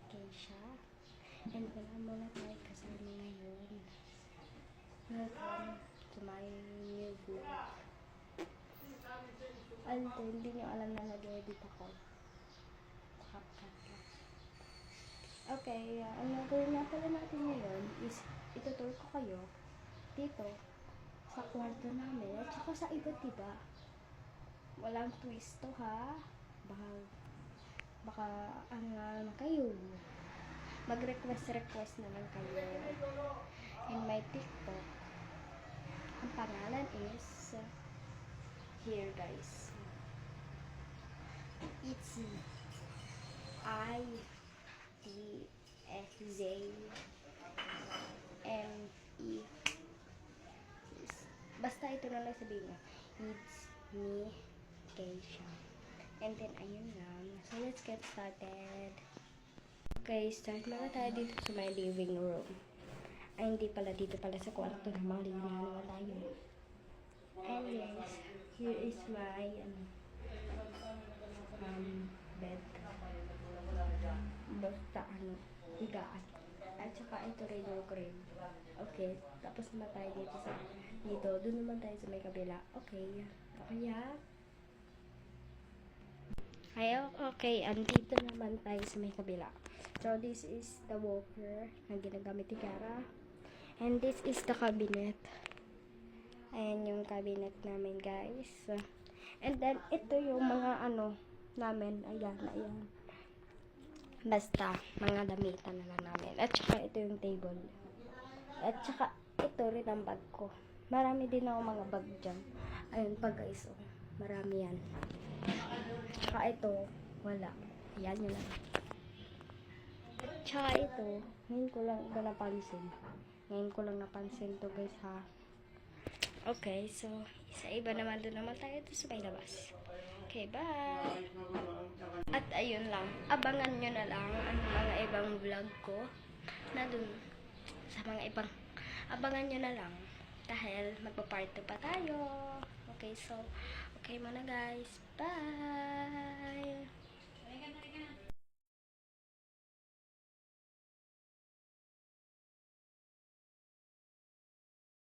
Keisha. And wala muna tayo kasama ngayon. Welcome to my new vlog. Although hindi nyo alam na nag-edit ako. Kapkat lang. Okay, ang gagawin nga pala natin ngayon is itutur ko kayo dito sa kwarto namin at saka sa iba't iba. Walang twist to ha. Baka ano naman kayo. Mag-request naman kayo. In my TikTok. Ang pangalan is here guys. It's ITXZME. Basta ito na lang sabihin niya. It's me, Keisha. And then, ayun lang. So, let's get started. Okay, start muna tayo dito sa my living room. Ay, hindi pala. Dito pala sa kwarto ng mga naman tayo. And yes, here is my bed. Basta higaan. At saka ito rin yung crib. Okay, tapos naman tayo dito. Doon naman tayo sa may kabila. Okay. Okay, andito naman tayo sa may kabila. So, this is the walker na ginagamit ni Kara. And this is the cabinet. Ayan yung cabinet namin, guys. And then, ito yung mga namin. Ayan. Basta, mga damitan na lang namin. At saka, ito yung table. At saka, ito rin ang bag ko. Marami din ako mga bag dyan. Ayun pa, guys. Oh, marami yan. Tsaka ito, wala. Ayan yun lang. Tsaka ito, ngayon ko lang napansin to guys ha. Okay, so, sa iba naman doon naman tayo sa may labas. Okay, bye! At ayun lang, abangan nyo na lang ang mga ibang vlog ko na dun sa mga ibang, abangan nyo na lang dahil magpa-part 2 pa tayo. Okay, so, okay muna guys. Bye!